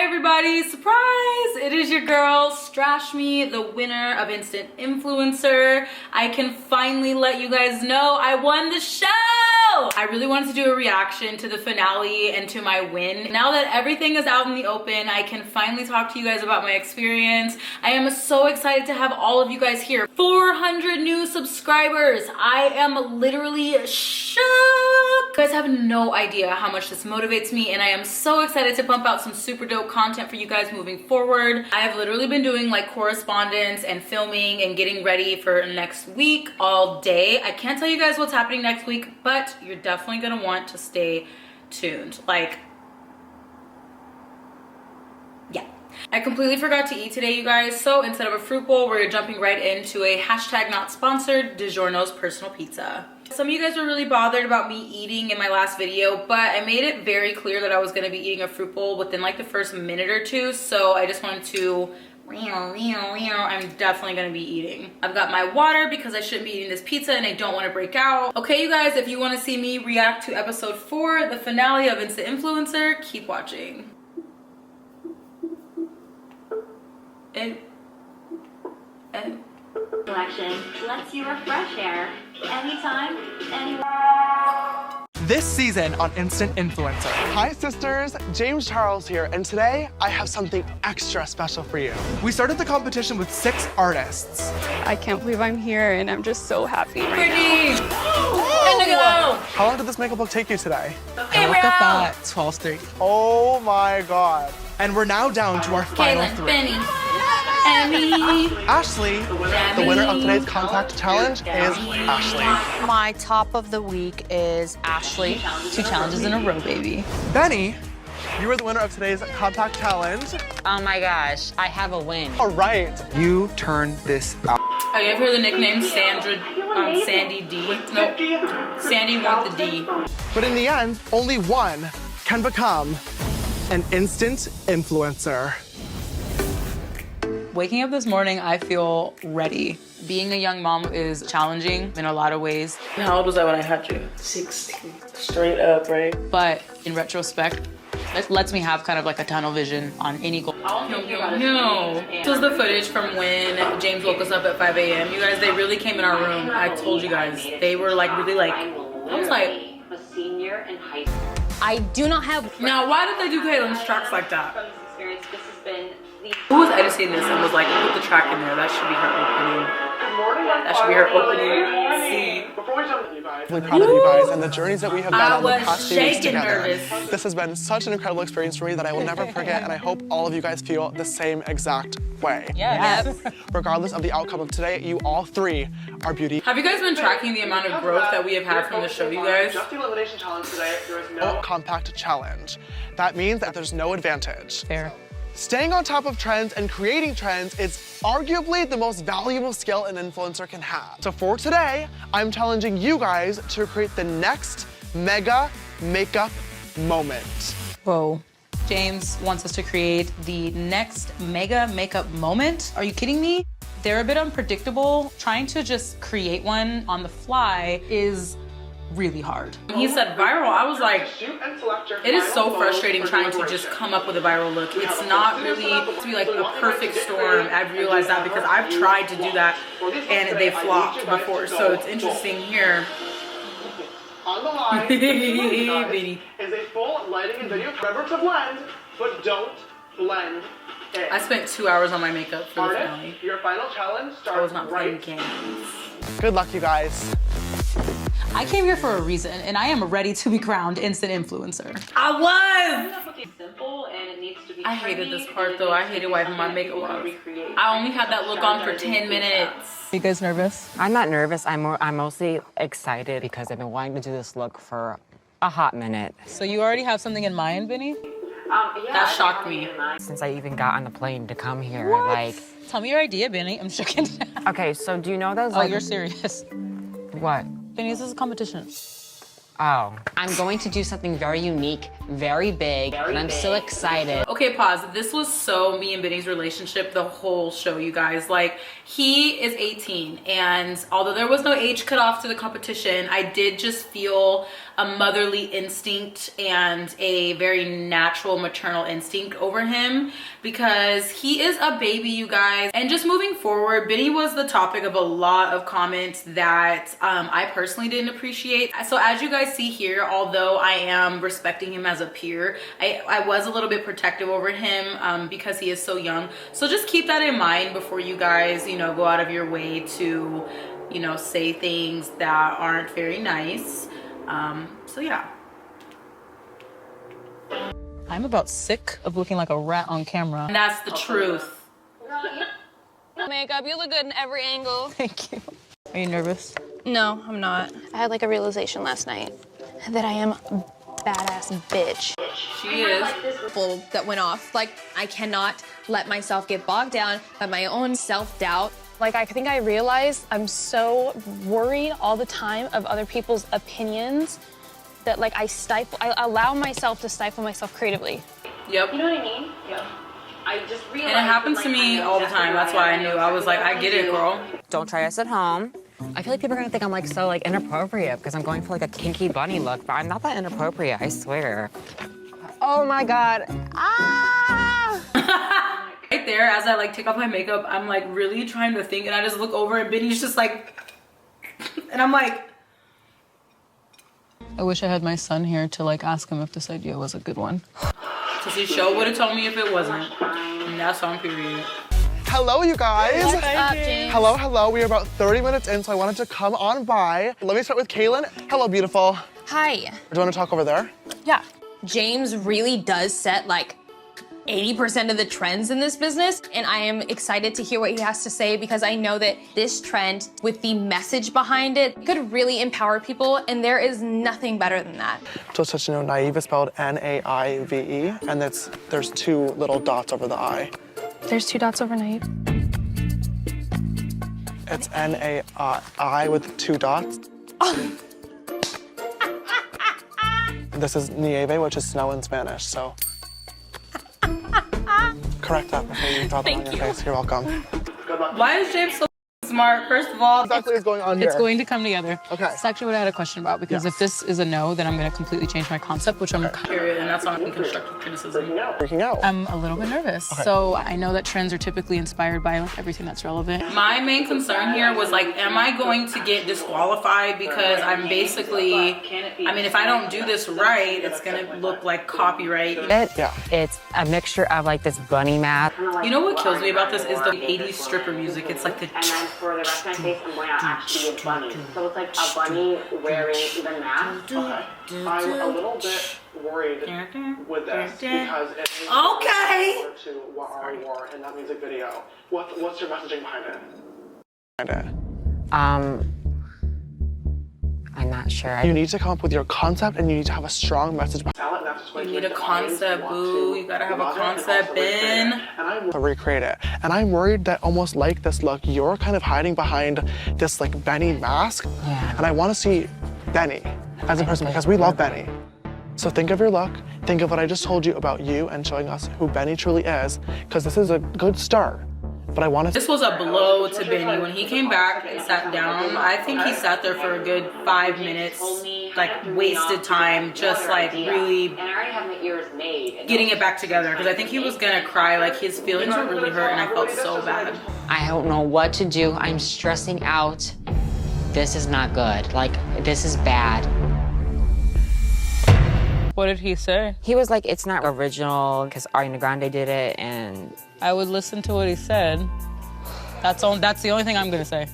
Hi everybody, surprise! It is your girl, Strashme, the winner of Instant Influencer. I can finally let you guys know I won the show! I really wanted to do a reaction to the finale and to my win. Now that everything is out in the open, I can finally talk to you guys about my experience. I am so excited to have all of you guys here. 400 new subscribers! I am literally shook! You guys have no idea how much this motivates me, and I am so excited to pump out some super dope content for you guys moving forward. I have literally been doing like correspondence and filming and getting ready for next week all day. I can't tell you guys what's happening next week, but you're definitely gonna want to stay tuned. Like, yeah. I completely forgot to eat today, you guys, so instead of a fruit bowl, we're jumping right into a hashtag not sponsored DiGiorno's personal pizza. Some of you guys were really bothered about me eating in my last video, but I made it very clear that I was gonna be eating a fruit bowl within like the first minute or two, so I just wanted to, I'm definitely gonna be eating. I've got my water because I shouldn't be eating this pizza and I don't wanna break out. Okay, you guys, if you wanna see me react to episode 4, the finale of Instant Influencer, keep watching. Selection lets you refresh air anytime, anywhere. This season on Instant Influencer. Hi sisters, James Charles here, and today I have something extra special for you. We started the competition with 6 artists. I can't believe I'm here and I'm just so happy right Pretty! Indigo! How long did this makeup look take you today? I woke up at 12:30. Oh my god. And we're now down to our final Caitlin, 3. Benny, Emmy. Ashley, The winner of today's contact challenge is Ashley. My top of the week is Ashley. 2 challenges in a row, baby. Benny, You are the winner of today's contact challenge. Oh my gosh, I have a win. All right. you turn this out. I gave her the nickname Sandy D. Nope, Sandy want the D. But in the end, only one can become an instant influencer. Waking up this morning, I feel ready. Being a young mom is challenging in a lot of ways. How old was I when I had you? 16. Straight up, right? But in retrospect, it lets me have kind of like a tunnel vision on any goal. No. This was the footage from when James woke us up at 5 a.m. You guys, they really came in our room. I told you guys. They were like really like, I was like, A senior in high school. I do not have. now why did they do Caitlin's tracks like that? From this experience, this has been the Who was editing this and was like, put the track in there? That should be her opening. That should be her opening scene. I'm really proud of you guys and the journeys that we have been I on the was past few weeks shaking together. nervous. This has been such an incredible experience for me that I will never forget, and I hope all of you guys feel the same exact way. Yes. Regardless of the outcome of today, you all 3 are beauty. Have you guys been tracking the amount of growth that we have had from the show, you guys? Just the elimination challenge today, there is no compact challenge. That means that there's no advantage. Fair. Staying on top of trends and creating trends is arguably the most valuable skill an influencer can have. So for today, I'm challenging you guys to create the next mega makeup moment. Whoa. James wants us to create the next mega makeup moment. Are you kidding me? They're a bit unpredictable. Trying to just create one on the fly is really hard. When he said viral, I was like, it is so frustrating trying to just come up with a viral look. It's not really to be like a perfect storm. I've realized that because I've tried to do that and they flopped before. So it's interesting here. On the line, Beanie. is a full lighting and video. Remember to blend, but don't blend in. I spent 2 hours on my makeup for the Artist, finale. your final challenge starts I was not playing right. games. Good luck, you guys. I came here for a reason, and I am ready to be crowned instant influencer. I was! simple and it needs to be. I hated this part though. I hated wiping my makeup off. I only had that look on for 10 minutes. You guys nervous? I'm not nervous. I'm mostly excited because I've been wanting to do this look for a hot minute. So you already have something in mind, Vinny? Yeah, That shocked me. Since I even got on the plane to come here, What? like. Tell me your idea, Benny. I'm joking. Okay, so do you know those Oh, like? you're serious. What? Benny, this is a competition. Oh, I'm going to do something very unique very big, and I'm so excited. Okay, pause. This was so me and Benny's relationship the whole show, you guys. Like, he is 18, and although there was no age cutoff to the competition, I did just feel a motherly instinct and a very natural maternal instinct over him because he is a baby, you guys. And just moving forward, Benny was the topic of a lot of comments that I personally didn't appreciate. So as you guys see here, although I am respecting him as a peer, I was a little bit protective over him because he is so young. So just keep that in mind before you guys, you know, go out of your way to, you know, say things that aren't very nice. So yeah. I'm about sick of looking like a rat on camera. And that's the truth. Makeup, you look good in every angle. Thank you. Are you nervous? No, I'm not. I had like a realization last night that I am a badass bitch. She is. That went off. Like, I cannot let myself get bogged down by my own self-doubt. Like, I think I realized I'm so worried all the time of other people's opinions that like I allow myself to stifle myself creatively. Yep. You know what I mean? Yeah. I just realized. And it happens to me all the time. That's why I knew. I was like, I get it, girl. Don't try this at home. I feel like people are gonna think I'm like so like inappropriate because I'm going for like a kinky bunny look, but I'm not that inappropriate, I swear. Oh my God. Ah! Right there, as I like take off my makeup, I'm like really trying to think, and I just look over and Benny's just like, and I'm like, I wish I had my son here to like ask him if this idea was a good one. because he sure would have told me if it wasn't. And that's on period. Hello, you guys. What's up, James? Hello, hello. We are about 30 minutes in, so I wanted to come on by. Let me start with Kaylin. Hello, beautiful. Hi. Do you want to talk over there? Yeah. James really does set like 80% of the trends in this business, and I am excited to hear what he has to say because I know that this trend with the message behind it could really empower people, and there is nothing better than that. So it's just, you know, naive is spelled N-A-I-V-E, and there's two little dots over the I. There's 2 dots overnight. It's N-A-I with 2 dots. This is nieve, which is snow in Spanish, so. Correct that before you draw that on your face. You're welcome. Why is James so smart? First of all, Exactly what's going on here. It's going to come together. Okay. It's actually what I had a question about because if this is a no, then I'm going to completely change my concept, which I'm period, and that's on constructive criticism. Freaking out. I'm a little bit nervous. So I know that trends are typically inspired by like everything that's relevant. My main concern here was like, am I going to get disqualified because I'm basically, I mean, if I don't do this right, it's gonna look like copyright. Yeah. It's a mixture of like this bunny mask. You know what kills me about this is the 80s stripper music. It's like the And then for the rest of my face, I'm going to actually be a bunny. So it's like a bunny wearing the mask. Okay. I'm a little bit worried with this because it is similar to what I wore in that music video. What's your messaging behind it? I'm not sure. You need to come up with your concept and you need to have a strong message behind it. You need a concept, boo. You gotta have a concept, Ben. And I want to recreate it. And I'm worried that almost like this look, you're kind of hiding behind this like Benny mask. Yeah. And I want to see Benny as a person because we love Benny. So think of your look, think of what I just told you about you and showing us who Benny truly is, because this is a good start. But I want to. This was a blow to Benny. When he came back and sat down, I think he sat there for a good 5 minutes, like wasted time, just like really And I already have my ears made. getting it back together. Because I think he was gonna cry, like his feelings were really hurt and I felt so bad. I don't know what to do. I'm stressing out. This is not good. Like, this is bad. What did he say? He was like, it's not original because Ariana Grande did it, and I would listen to what he said. That's the only thing I'm going to say.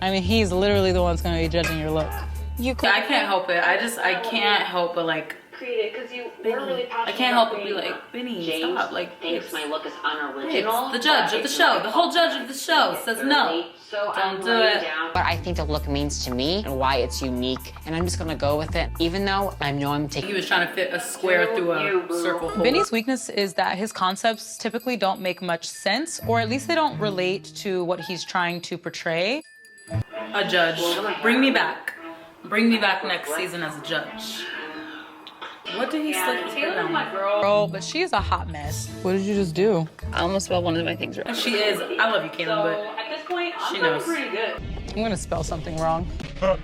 I mean, he's literally the one that's going to be judging your look. I can't help it. I can't help but like, Created because you were really passionate. I can't help but be like, Benny, James stop. Like, thinks my look is unoriginal. it's the judge of the show. The whole judge of the show says no. So Don't do it. what I think the look means to me and why it's unique, and I'm just gonna go with it, even though I know I'm taking. He was trying to fit a square through a circle hole. Benny's weakness is that his concepts typically don't make much sense, or at least they don't relate to what he's trying to portray. A judge. Bring me back. Bring me back next season as a judge. What did he slick his hair down? my girl. Bro, but she is a hot mess. What did you just do? I almost spelled one of my things wrong. She is. I love you, Caitlin, but At this point, she I'm knows. pretty good. I'm gonna spell something wrong. idea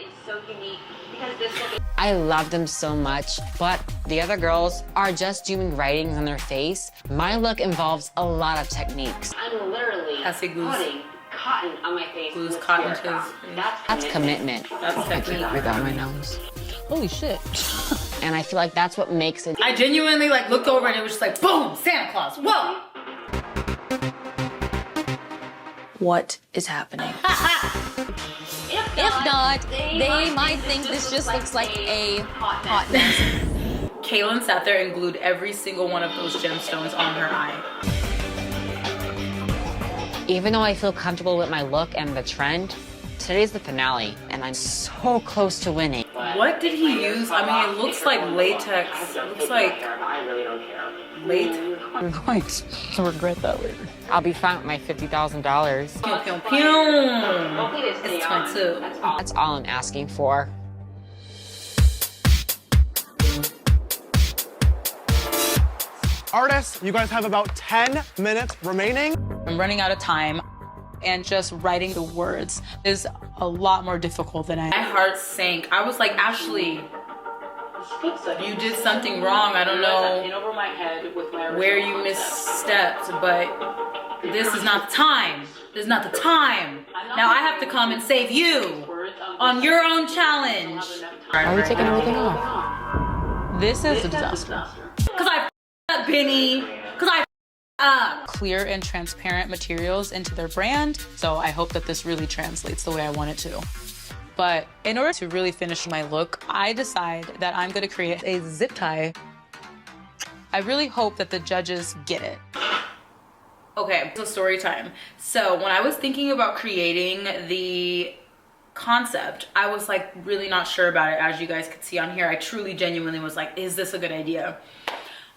is so unique because this will be I love them so much, but the other girls are just doing writings on their face. My look involves a lot of techniques. I'm literally Has he glues- putting cotton on my face. glues with cotton to Spiriton. his face. That's commitment. That's I can't technique. breathe out my nose. Holy shit. And I feel like that's what makes it. I genuinely like looked over and it was just like, boom, Santa Claus. Whoa. What is happening? If not, they might think this just looks like a hot mess. Kaylin sat there and glued every single one of those gemstones on her eye. Even though I feel comfortable with my look and the trend, today's the finale, and I'm so close to winning. What did he use? I mean, it looks like latex. It looks like I really don't care. latex. You're going to regret that later. I'll be fine with my $50,000. Pew, pew, pew. It's 22. That's all I'm asking for. Artists, you guys have about 10 minutes remaining. I'm running out of time, and just writing the words is a lot more difficult than My heart sank. I was like, Ashley, you did something wrong. I don't know over my head with my where you misstepped, but this is not the time. This is not the time. Now I have to come and save you on your own challenge. Why are we taking everything off? This is a disaster. Because I up Benny. Because I up. Clear and transparent materials into their brand, so I hope that this really translates the way I want it to. But in order to really finish my look, I decide that I'm gonna create a zip tie. I really hope that the judges get it. Okay, so story time. So when I was thinking about creating the concept, I was like really not sure about it. As you guys could see on here, I truly genuinely was like, is this a good idea?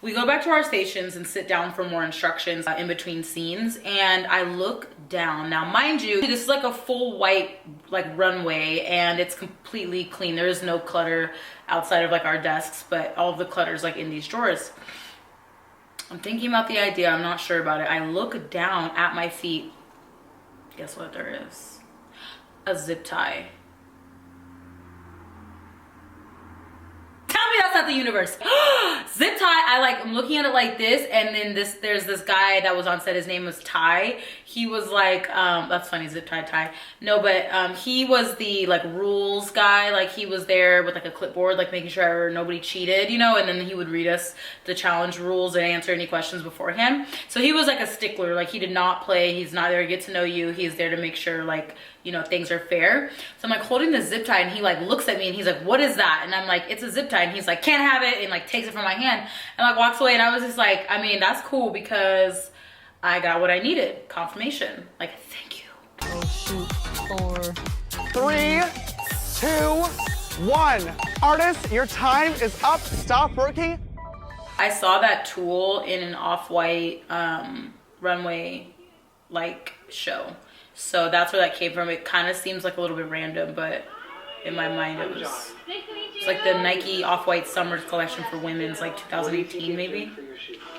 We go back to our stations and sit down for more instructions in between scenes, and I look down. Now mind you, this is like a full white like runway, and it's completely clean. There is no clutter outside of like our desks, but all of the clutter is like in these drawers. I'm thinking about the idea, I'm not sure about it. I look down at my feet. Guess what there is? A zip tie. Tell me that's not the universe. Zip tie, I'm looking at it like this, and then there's this guy that was on set, his name was Ty. He was like, that's funny, zip tie, Ty. No, but he was the like rules guy. Like he was there with like a clipboard, like making sure nobody cheated, you know, and then he would read us the challenge rules and answer any questions beforehand. So he was like a stickler, like he did not play, he's not there to get to know you, he's there to make sure like, you know, things are fair. So I'm like holding the zip tie, and he like looks at me and he's like, what is that? And I'm like, it's a zip tie. And he's like, can't have it, and like takes it from my hand and like walks away. And I was just like, I mean, that's cool because I got what I needed. Confirmation. Like, thank you. Oh shoot. 3, 2, 1. Artists, your time is up. Stop working. I saw that tool in an off-white runway like show. So that's where that came from. It kind of seems like a little bit random, but in my mind it was it's like the Nike Off-White Summer collection for women's, like 2018 maybe.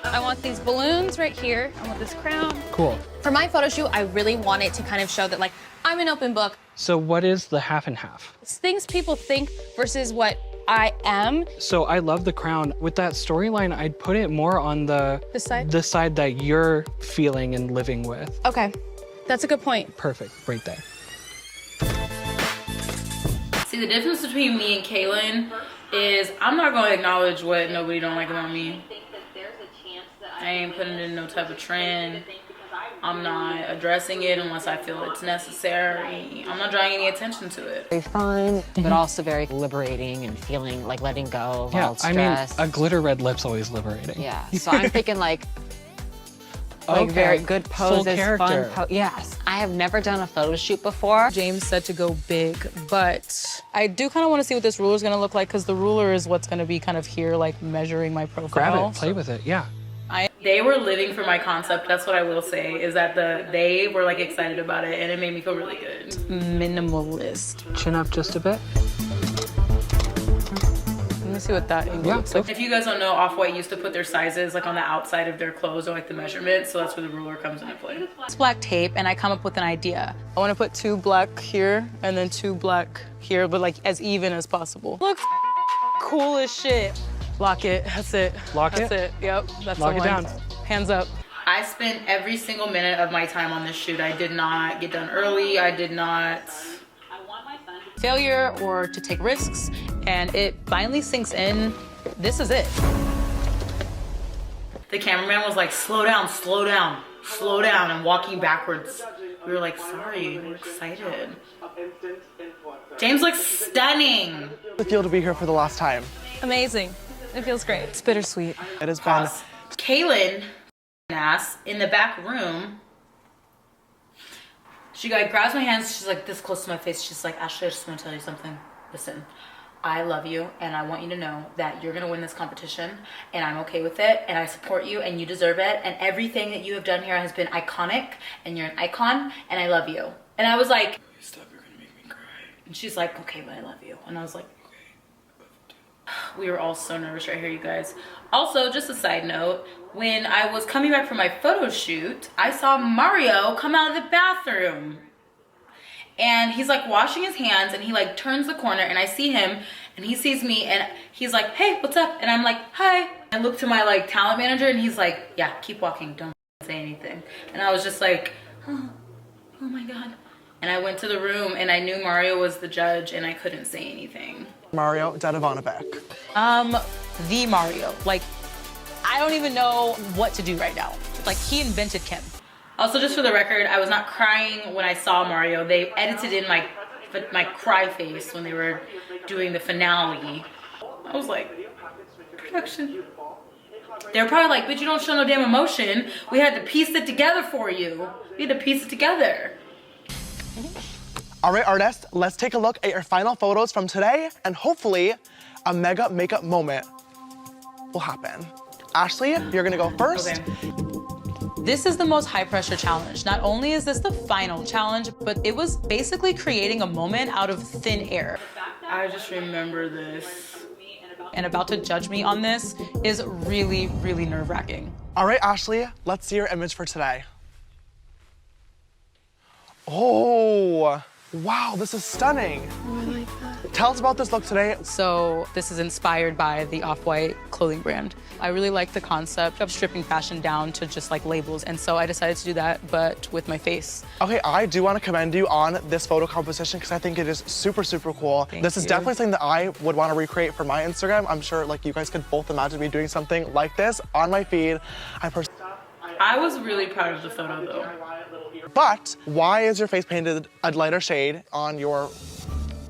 I want these balloons right here. I want this crown. Cool. For my photo shoot, I really wanted to kind of show that like I'm an open book. So what is the half and half? It's things people think versus what I am. So I love the crown. With that storyline, I'd put it more on the side? the side that you're feeling and living with. Okay, that's a good point. Perfect, right there. See, the difference between me and Kaylin is I'm not going to acknowledge what nobody don't like about me. I ain't putting in no type of trend. I'm not addressing it unless I feel it's necessary. I'm not drawing any attention to it. Very fun, but also very liberating and feeling like letting go of all I mean, stress. a glitter red lip's always liberating. Yeah, so I'm thinking like Okay. very good Full poses, character. fun yes. I have never done a photo shoot before. James said to go big, but I do kind of want to see what this ruler is going to look like, because the ruler is what's going to be kind of here, like measuring my profile. Grab it, play with it, yeah. They were living for my concept. That's what I will say, is that they were like excited about it, and it made me feel really good. Minimalist. Chin up just a bit. me see what that angle looks like. If you guys don't know, Off-White used to put their sizes like on the outside of their clothes or like the measurements, so that's where the ruler comes into play. It's black tape, and I come up with an idea. I want to put 2 black here and then 2 black here, but like as even as possible. Look, cool as shit. Lock it. That's it. Lock it? That's it. Yep. That's Lock the it one. down. Hands up. I spent every single minute of my time on this shoot. I did not get done early. I did not. Failure or to take risks, and it finally sinks in. This is it. The cameraman was like, slow down, slow down, slow down, and walking backwards. We were like, sorry, we're excited. James looks stunning. How does it feel to be here for the last time? Amazing. It feels great. It's bittersweet. It has been. Kaylin, ass, in the back room, she like grabs my hands, she's like this close to my face. She's like, Ashley, I just want to tell you something. Listen, I love you, and I want you to know that you're gonna win this competition, and I'm okay with it, and I support you, and you deserve it, and everything that you have done here has been iconic, and you're an icon, and I love you. And I was like, stop, you're gonna make me cry. And she's like, okay, but I love you. And I was like, we were all so nervous right here, you guys. Also, just a side note, when I was coming back from my photo shoot, I saw Mario come out of the bathroom. And he's like washing his hands, and he like turns the corner, and I see him, and he sees me, and he's like, hey, what's up? And I'm like, hi. I look to my like talent manager, and he's like, yeah, keep walking, don't say anything. And I was just like, oh my God. And I went to the room, and I knew Mario was the judge, and I couldn't say anything. Mario Dadivanovic. The Mario. Like, I don't even know what to do right now. Like, he invented Kim. Also, just for the record, I was not crying when I saw Mario. They edited in my cry face when they were doing the finale. I was like, production. They were probably like, bitch, you don't show no damn emotion. We had to piece it together for you. We had to piece it together. All right, artists, let's take a look at your final photos from today, and hopefully a mega makeup moment will happen. Ashley, you're gonna go first. Okay. This is the most high pressure challenge. Not only is this the final challenge, but it was basically creating a moment out of thin air. I just remember this. And about to judge me on this is really, really nerve-wracking. All right, Ashley, let's see your image for today. Oh, wow, this is stunning. Oh, I like that. Tell us about this look today. So this is inspired by the Off-White clothing brand. I really like the concept of stripping fashion down to just like labels, and so I decided to do that, but with my face. Okay, I do want to commend you on this photo composition because I think it is super, super cool. This is definitely something that I would want to recreate for my Instagram. I'm sure like you guys could both imagine me doing something like this on my feed. I was really proud of the photo though. But why is your face painted a lighter shade on your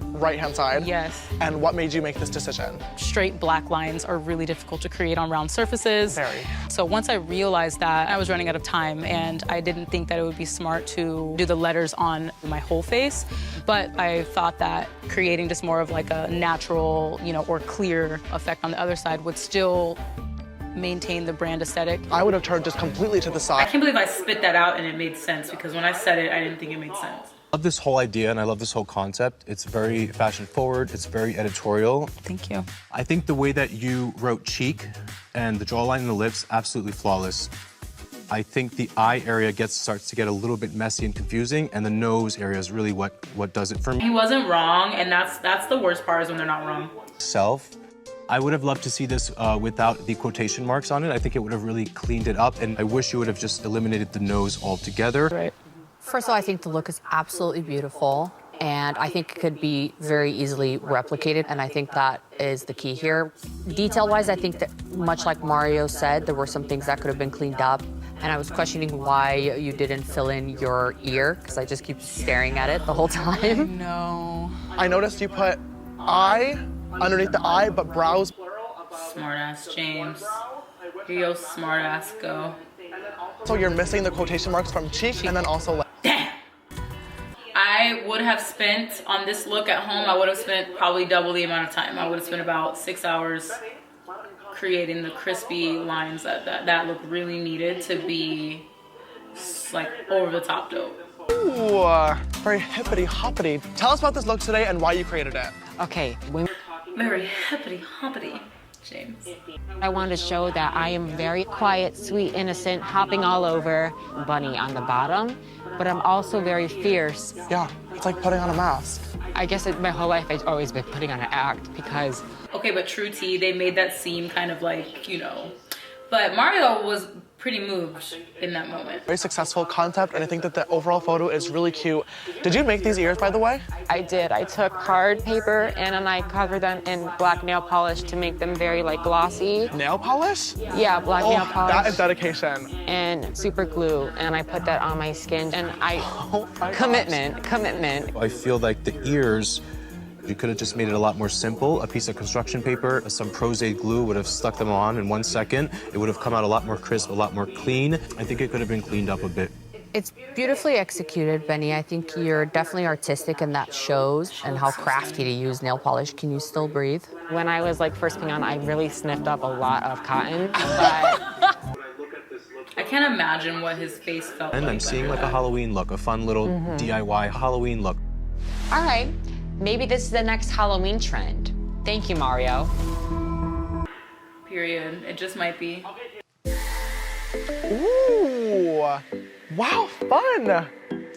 right-hand side? Yes. And what made you make this decision? Straight black lines are really difficult to create on round surfaces. Very. So once I realized that, I was running out of time, and I didn't think that it would be smart to do the letters on my whole face. But I thought that creating just more of like a natural, or clear effect on the other side would still maintain the brand aesthetic. I would have turned just completely to the I side. can't believe I spit that out and it made sense, because when I said it, I didn't think it made sense. I love this whole idea and I love this whole concept. It's very fashion forward, it's very editorial. Thank you. I think the way that you wrote cheek and the jawline and the lips, absolutely flawless. I think the eye area starts to get a little bit messy and confusing, and the nose area is really what does it for me. He wasn't wrong, and that's the worst part, is when they're not wrong. I would have loved to see this without the quotation marks on it. I think it would have really cleaned it up, and I wish you would have just eliminated the nose altogether. Right. First of all, I think the look is absolutely beautiful, and I think it could be very easily replicated, and I think that is the key here. Detail-wise, I think that much like Mario said, there were some things that could have been cleaned up, and I was questioning why you didn't fill in your ear, because I just keep staring at it the whole time. No. I noticed you put eye underneath the eye, but brows. Smart ass James. Here you go, smart ass, go. So you're missing the quotation marks from cheek and then also Damn! I would have spent, on this look at home, I would have spent probably double the amount of time. I would have spent about 6 hours creating the crispy lines that look really needed to be like over the top dope. Ooh, very hippity hoppity. Tell us about this look today and why you created it. Okay, when Very hippity hoppity, James. I wanted to show that I am very quiet, sweet, innocent, hopping all over Bunny on the bottom, but I'm also very fierce. Yeah, it's like putting on a mask. I guess my whole life I've always been putting on an act because... Okay, but true tea, they made that seem kind of like, you know, but Mario was pretty moved in that moment. Very successful concept, and I think that the overall photo is really cute. Did you make these ears, by the way? I did. I took card paper and then I covered them in black nail polish to make them very like glossy. Nail polish? Yeah, black nail polish. That is dedication. And super glue, and I put that on my skin, and commitment. I feel like the ears, you could have just made it a lot more simple. A piece of construction paper, some Pros-Aid glue would have stuck them on in 1 second. It would have come out a lot more crisp, a lot more clean. I think it could have been cleaned up a bit. It's beautifully executed, Benny. I think you're definitely artistic, and that shows, and how crafty to use nail polish. Can you still breathe? When I was like first putting on, I really sniffed up a lot of cotton, but... I can't imagine what his face felt like. And I'm seeing like a Halloween look, a fun little DIY Halloween look. All right, maybe this is the next Halloween trend. Thank you, Mario. Period. It just might be. Ooh, wow, fun.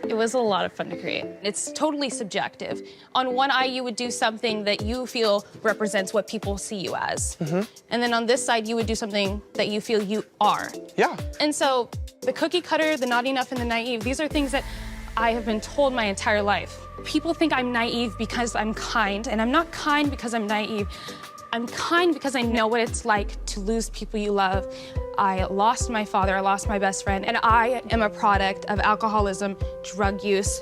It was a lot of fun to create. It's totally subjective. On one eye, you would do something that you feel represents what people see you as. And then on this side, you would do something that you feel you are. Yeah. And so the cookie cutter, the naughty enough, and the naive, these are things that I have been told my entire life. People think I'm naive because I'm kind, and I'm not kind because I'm naive. I'm kind because I know what it's like to lose people you love. I lost my father, I lost my best friend, and I am a product of alcoholism, drug use,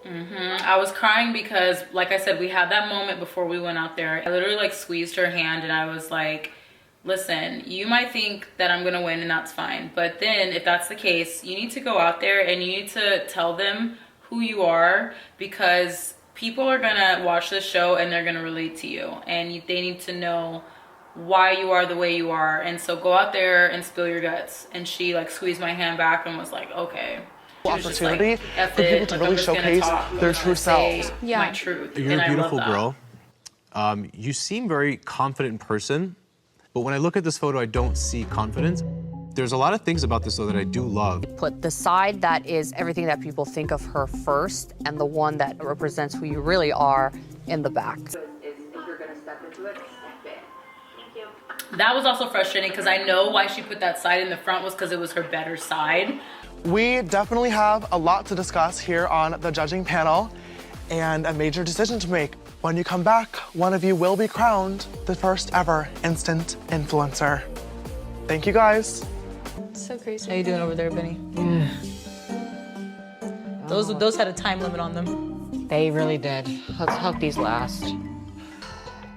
I was crying because, like I said, we had that moment before we went out there. I literally like squeezed her hand and I was like, listen, you might think that I'm gonna win and that's fine. But then if that's the case, you need to go out there and you need to tell them who you are, because people are gonna watch this show and they're gonna relate to you, and they need to know why you are the way you are. And so go out there and spill your guts. And she like squeezed my hand back and was like, okay. Opportunity like, for people to really showcase their true selves. My truth. You're a beautiful girl. You seem very confident in person, but when I look at this photo, I don't see confidence. There's a lot of things about this, though, that I do love. Put the side that is everything that people think of her first, and the one that represents who you really are in the back. That was also frustrating because I know why she put that side in the front was because it was her better side. We definitely have a lot to discuss here on the judging panel and a major decision to make. When you come back, one of you will be crowned the first ever instant influencer. Thank you, guys. So crazy. How you doing over there, Benny? Those had a time limit on them. They really did. Let's hope these last.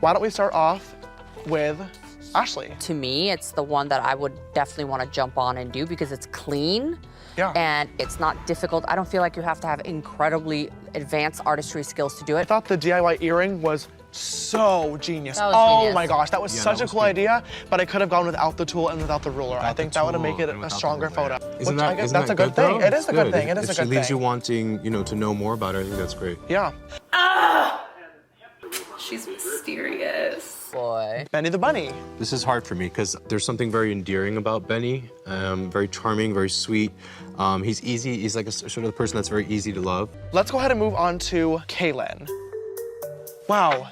Why don't we start off with Ashley? To me, it's the one that I would definitely want to jump on and do because it's clean. Yeah. And it's not difficult. I don't feel like you have to have incredibly advanced artistry skills to do I it. thought the DIY earring was so genius. That was oh genius. my gosh, that was such a cool idea, but I could have gone without the tool and without the ruler. I think that would have made it a stronger photo. Isn't Which I that, guess isn't that's that a good thing. though? It is a good thing. It is a If she good leaves thing. you wanting, to know more about her, I think that's great. Yeah. She's mysterious. Boy. Benny the Bunny. This is hard for me because there's something very endearing about Benny. Very charming, very sweet. He's easy. He's like a sort of the person that's very easy to love. Let's go ahead and move on to Kaylin. Wow.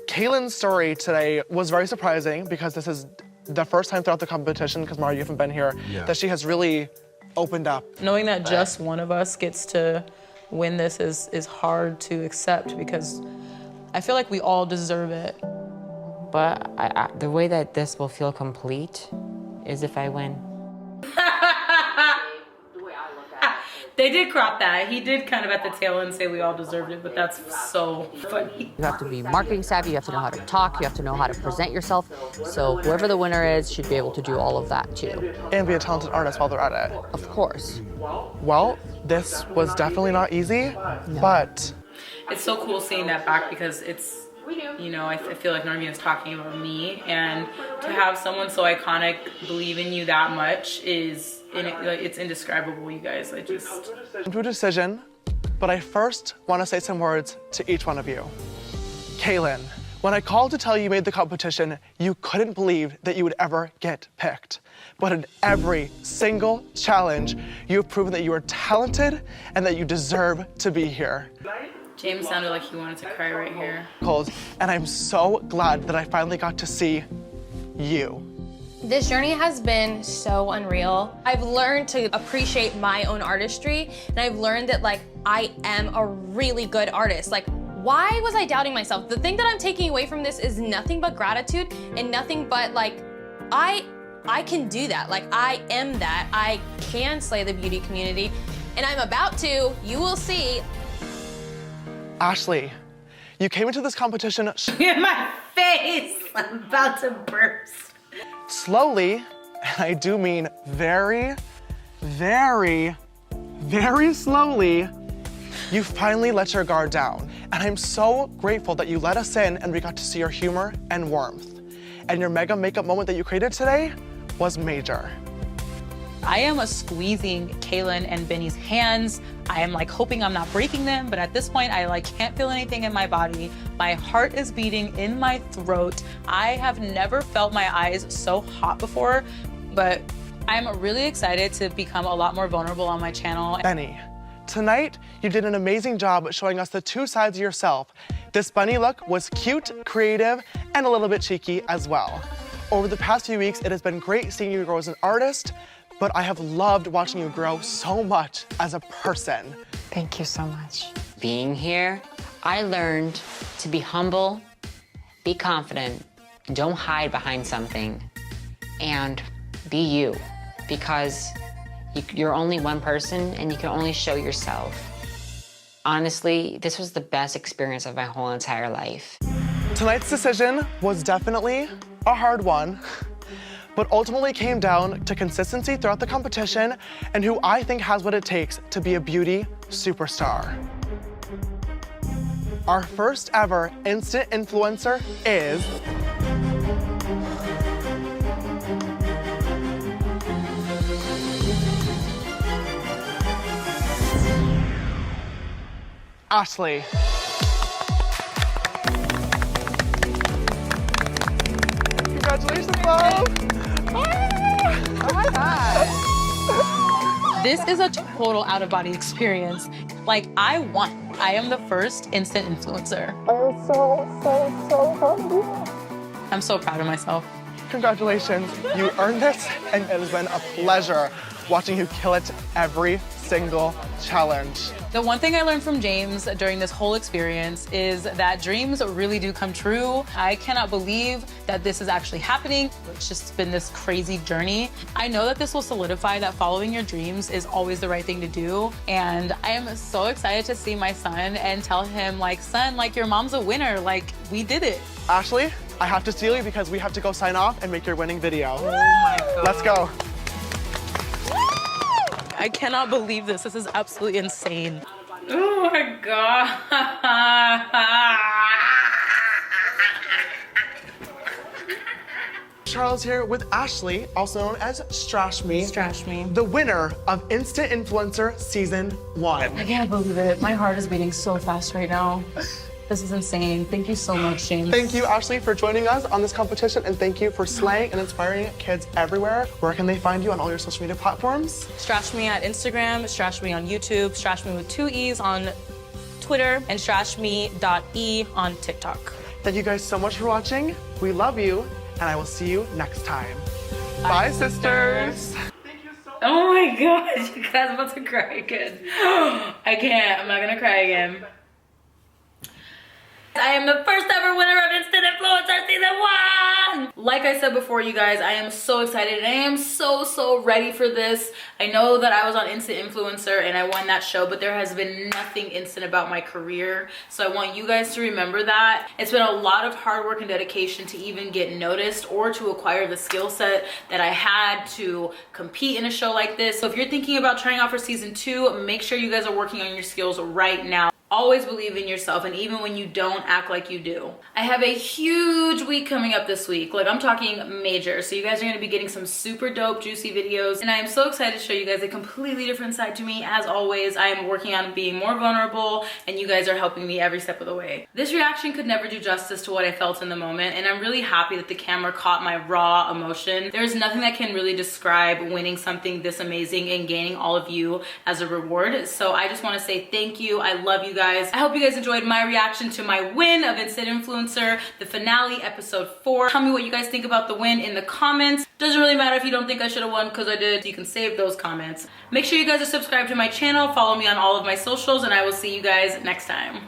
Kaylin's story today was very surprising because this is the first time throughout the competition, because Mario, you haven't been here, that she has really opened up. Knowing that just one of us gets to win this is hard to accept because I feel like we all deserve it. But the way that this will feel complete is if I win. They did crop that. He did kind of at the tail end say we all deserved it, but that's so funny. You have to be marketing savvy, you have to know how to talk, you have to know how to present yourself. So whoever the winner is should be able to do all of that too. And be a talented artist while they're at it. Of course. Well, this was definitely not easy, but... It's so cool seeing that back because it's, I feel like Noreen is talking about me, and to have someone so iconic believe in you that much it's indescribable, you guys. I just... To a decision, but I first want to say some words to each one of you. Kaylin, When I called to tell you made the competition, you couldn't believe that you would ever get picked. But in every single challenge, you have proven that you are talented and that you deserve to be here. James sounded like he wanted to cry right here. And I'm so glad that I finally got to see you. This journey has been so unreal. I've learned to appreciate my own artistry, and I've learned that like I am a really good artist. Like, why was I doubting myself? The thing that I'm taking away from this is nothing but gratitude and nothing but like, I can do that. Like, I am that. I can slay the beauty community, and I'm about to. You will see. Ashley, you came into this competition In my face, I'm about to burst. slowly, and I do mean very, very, very slowly. You finally let your guard down. And I'm so grateful that you let us in and we got to see your humor and warmth. And your mega makeup moment that you created today was major. I am squeezing Kaylin and Benny's hands. I am like hoping I'm not breaking them, but at this point I like can't feel anything in my body. My heart is beating in my throat. I have never felt my eyes so hot before, but I'm really excited to become a lot more vulnerable on my channel. Benny, tonight you did an amazing job showing us the two sides of yourself. This bunny look was cute, creative, and a little bit cheeky as well. Over the past few weeks, it has been great seeing you grow as an artist, but I have loved watching you grow so much as a person. Thank you so much. Being here, I learned to be humble, be confident, don't hide behind something, and be you, because you're only one person and you can only show yourself. Honestly, this was the best experience of my whole entire life. Tonight's decision was definitely a hard one, but ultimately came down to consistency throughout the competition and who I think has what it takes to be a beauty superstar. Our first ever instant influencer is Ashley. Congratulations, love. Oh my God. This is a total out-of-body experience. Like, I won. I am the first instant influencer. I am so happy. I'm so proud of myself. Congratulations, you earned it, and it has been a pleasure watching you kill it every single challenge. The one thing I learned from James during this whole experience is that dreams really do come true. I cannot believe that this is actually happening. It's just been this crazy journey. I know that this will solidify that following your dreams is always the right thing to do. And I am so excited to see my son and tell him, like, son, like, your mom's a winner. Like, we did it. Ashley, I have to steal you because we have to go sign off and make your winning video. Oh my God. Let's go. I cannot believe this. This is absolutely insane. Oh my God. Charles here with Ashley, also known as Strashme. Strashme. The winner of Instant Influencer Season 1. I can't believe it. My heart is beating so fast right now. This is insane. Thank you so much, James. Thank you, Ashley, for joining us on this competition, and thank you for slaying and inspiring kids everywhere. Where can they find you on all your social media platforms? Strashme at Instagram, Strashme on YouTube, Strashme with 2 E's on Twitter, and Strashme.e on TikTok. Thank you guys so much for watching. We love you, and I will see you next time. Bye, sisters. Oh my God, you guys, I'm about to cry again. I can't, I'm not gonna cry again. I am the first ever winner of Instant Influencer Season 1! Like I said before, you guys, I am so excited and I am so ready for this. I know that I was on Instant Influencer and I won that show, but there has been nothing instant about my career. So I want you guys to remember that. It's been a lot of hard work and dedication to even get noticed or to acquire the skill set that I had to compete in a show like this. So if you're thinking about trying out for Season 2, make sure you guys are working on your skills right now. Always believe in yourself, and even when you don't, act like you do. I have a huge week coming up this week. Like, I'm talking major. So you guys are gonna be getting some super dope, juicy videos. And I am so excited to show you guys a completely different side to me. As always, I am working on being more vulnerable, and you guys are helping me every step of the way. This reaction could never do justice to what I felt in the moment, and I'm really happy that the camera caught my raw emotion. There's nothing that can really describe winning something this amazing and gaining all of you as a reward. So I just wanna say thank you. I love you guys. I hope you guys enjoyed my reaction to my win of Instant Influencer, the finale, episode 4. Tell me what you guys think about the win in the comments. Doesn't really matter if you don't think I should have won, because I did. You can save those comments. Make sure you guys are subscribed to my channel, follow me on all of my socials, and I will see you guys next time.